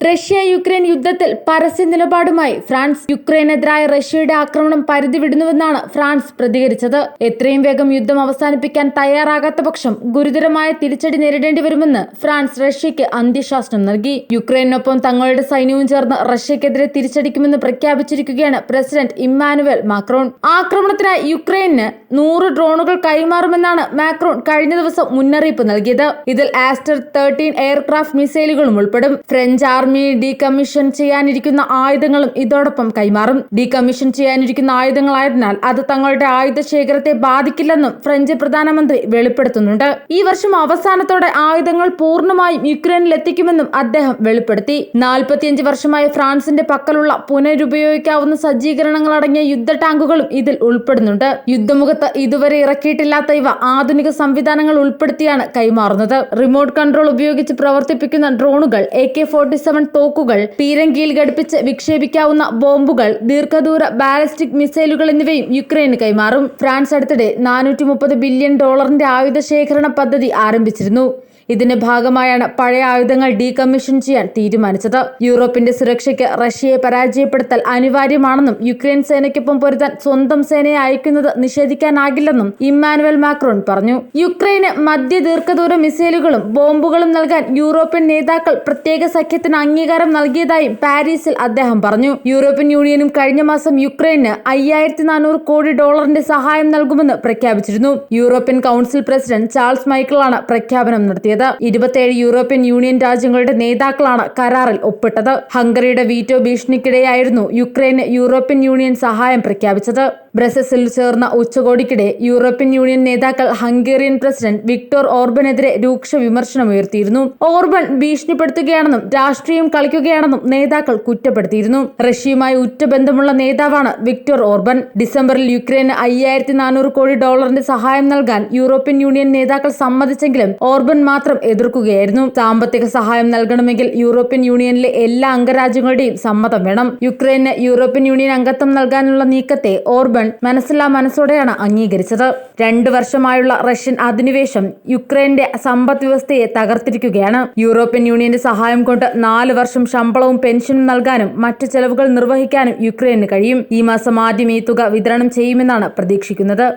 Russia Ukraine യുദ്ധത്തിൽ പരസ്യ നിലപാടുമായി France. യുക്രൈനെതിരായ റഷ്യയുടെ ആക്രമണം പരിധി വിടുന്നുവെന്നാണ് ഫ്രാൻസ് പ്രതികരിച്ചത്. എത്രയും വേഗം യുദ്ധം അവസാനിപ്പിക്കാൻ തയ്യാറാകാത്ത പക്ഷം ഗുരുതരമായ തിരിച്ചടി നേരിടേണ്ടി വരുമെന്ന് ഫ്രാൻസ് റഷ്യയ്ക്ക് അന്ത്യശാസനം നൽകി. യുക്രൈനൊപ്പം തങ്ങളുടെ സൈന്യവും ചേർന്ന് റഷ്യക്കെതിരെ തിരിച്ചടിക്കുമെന്ന് പ്രഖ്യാപിച്ചിരിക്കുകയാണ് പ്രസിഡന്റ് ഇമ്മാനുവൽ മാക്രോൺ. ആക്രമണത്തിനായി യുക്രൈന് 100 ഡ്രോണുകൾ കൈമാറുമെന്നാണ് മാക്രോൺ കഴിഞ്ഞ ദിവസം മുന്നറിയിപ്പ് നൽകിയത്. ഇതിൽ ആസ്റ്റർ 13 എയർക്രാഫ്റ്റ് മിസൈലുകളും ഉൾപ്പെടും. ഫ്രഞ്ച് ആർമി ഡീകമ്മീഷൻ ചെയ്യാനിരിക്കുന്ന ആയുധങ്ങളും ഇതോടൊപ്പം കൈമാറും. ഡീകമ്മീഷൻ ചെയ്യാനിരിക്കുന്ന ആയുധങ്ങളായതിനാൽ അത് തങ്ങളുടെ ആയുധ ശേഖരത്തെ ബാധിക്കില്ലെന്നും ഫ്രഞ്ച് പ്രധാനമന്ത്രി വെളിപ്പെടുത്തുന്നുണ്ട്. ഈ വർഷം അവസാനത്തോടെ ആയുധങ്ങൾ പൂർണ്ണമായും യുക്രൈനിൽ എത്തിക്കുമെന്നും അദ്ദേഹം വെളിപ്പെടുത്തി. 45 വർഷമായി ഫ്രാൻസിന്റെ പക്കലുള്ള പുനരുപയോഗിക്കാവുന്ന സജ്ജീകരണങ്ങൾ അടങ്ങിയ യുദ്ധ ടാങ്കുകളും ഇതിൽ ഉൾപ്പെടുന്നുണ്ട്. യുദ്ധമുഖത്ത് ഇതുവരെ ഇറക്കിയിട്ടില്ലാത്ത ഇവ ആധുനിക സംവിധാനങ്ങൾ ഉൾപ്പെടുത്തിയാണ് കൈമാറുന്നത്. റിമോട്ട് കൺട്രോൾ ഉപയോഗിച്ച് പ്രവർത്തിപ്പിക്കുന്ന ഡ്രോണുകൾ, AK-47 തോക്കുകൾ, പീരങ്കിയിൽ ഘടിപ്പിച്ച് വിക്ഷേപിക്കാവുന്ന ബോംബുകൾ, ദീർഘദൂര ബാലിസ്റ്റിക് മിസൈലുകൾ എന്നിവയും യുക്രൈന് കൈമാറും. ഫ്രാൻസ് അടുത്തിടെ $430 ബില്യൺ ആയുധ ശേഖരണ പദ്ധതി ആരംഭിച്ചിരുന്നു. ഇതിന്റെ ഭാഗമായാണ് പഴയ ആയുധങ്ങൾ ഡീകമ്മീഷൻ ചെയ്യാൻ തീരുമാനിച്ചത്. യൂറോപ്പിന്റെ സുരക്ഷയ്ക്ക് റഷ്യയെ പരാജയപ്പെടുത്തൽ അനിവാര്യമാണെന്നും യുക്രൈൻ സേനയ്ക്കൊപ്പം പൊരുതാൻ സ്വന്തം സേനയെ അയക്കുന്നത് നിഷേധിക്കാനാകില്ലെന്നും ഇമ്മാനുവൽ മാക്രോൺ പറഞ്ഞു. യുക്രൈന് മധ്യ ദീർഘദൂര മിസൈലുകളും ബോംബുകളും നൽകാൻ യൂറോപ്യൻ നേതാക്കൾ പ്രത്യേക സഖ്യത്തിന് അംഗീകാരം നൽകിയതായും പാരീസിൽ അദ്ദേഹം പറഞ്ഞു. യൂറോപ്യൻ യൂണിയനും കഴിഞ്ഞ മാസം യുക്രൈന് $5400 കോടി സഹായം നൽകുമെന്ന് പ്രഖ്യാപിച്ചിരുന്നു. യൂറോപ്യൻ കൗൺസിൽ പ്രസിഡന്റ് ചാൾസ് മൈക്കിളാണ് പ്രഖ്യാപനം നടത്തിയത്. 27 യൂറോപ്യൻ യൂണിയൻ രാജ്യങ്ങളുടെ നേതാക്കളാണ് കരാറിൽ ഒപ്പിട്ടത്. ഹംഗറിയുടെ വീറ്റോ ഭീഷണിക്കിടെയായിരുന്നു യുക്രൈന് യൂറോപ്യൻ യൂണിയൻ സഹായം പ്രഖ്യാപിച്ചത്. ബ്രസൽസിൽ ചേർന്ന ഉച്ചകോടിക്കിടെ യൂറോപ്യൻ യൂണിയൻ നേതാക്കൾ ഹംഗേറിയൻ പ്രസിഡന്റ് വിക്ടർ ഓർബനെതിരെ രൂക്ഷ വിമർശനമുയർത്തിയിരുന്നു. ഓർബൻ ഭീഷണിപ്പെടുത്തുകയാണെന്നും രാഷ്ട്രീയം കളിക്കുകയാണെന്നും നേതാക്കൾ കുറ്റപ്പെടുത്തിയിരുന്നു. റഷ്യയുമായി ഉറ്റബന്ധമുള്ള നേതാവാണ് വിക്ടർ ഓർബൻ. ഡിസംബറിൽ യുക്രൈന് $5400 കോടി സഹായം നൽകാൻ യൂറോപ്യൻ യൂണിയൻ നേതാക്കൾ സമ്മതിച്ചെങ്കിലും ഓർബൻ മാത്രം എതിർക്കുകയായിരുന്നു. സാമ്പത്തിക സഹായം നൽകണമെങ്കിൽ യൂറോപ്യൻ യൂണിയനിലെ എല്ലാ അംഗരാജ്യങ്ങളുടെയും സമ്മതം വേണം. യുക്രൈന് യൂറോപ്യൻ യൂണിയൻ അംഗത്വം നൽകാനുള്ള നീക്കത്തെ ഓർബൻ മനസ്സില്ലാ മനസ്സോടെയാണ് അംഗീകരിച്ചത്. 2 വർഷമായുള്ള റഷ്യൻ അധിനിവേശം യുക്രൈന്റെ സമ്പദ് വ്യവസ്ഥയെ തകർത്തിരിക്കുകയാണ്. യൂറോപ്യൻ യൂണിയന്റെ സഹായം കൊണ്ട് 4 വർഷം ശമ്പളവും പെൻഷനും നൽകാനും മറ്റു ചെലവുകൾ നിർവഹിക്കാനും യുക്രൈന് കഴിയും. ഈ മാസം ആദ്യം ഈ തുക വിതരണം ചെയ്യുമെന്നാണ് പ്രതീക്ഷിക്കുന്നത്.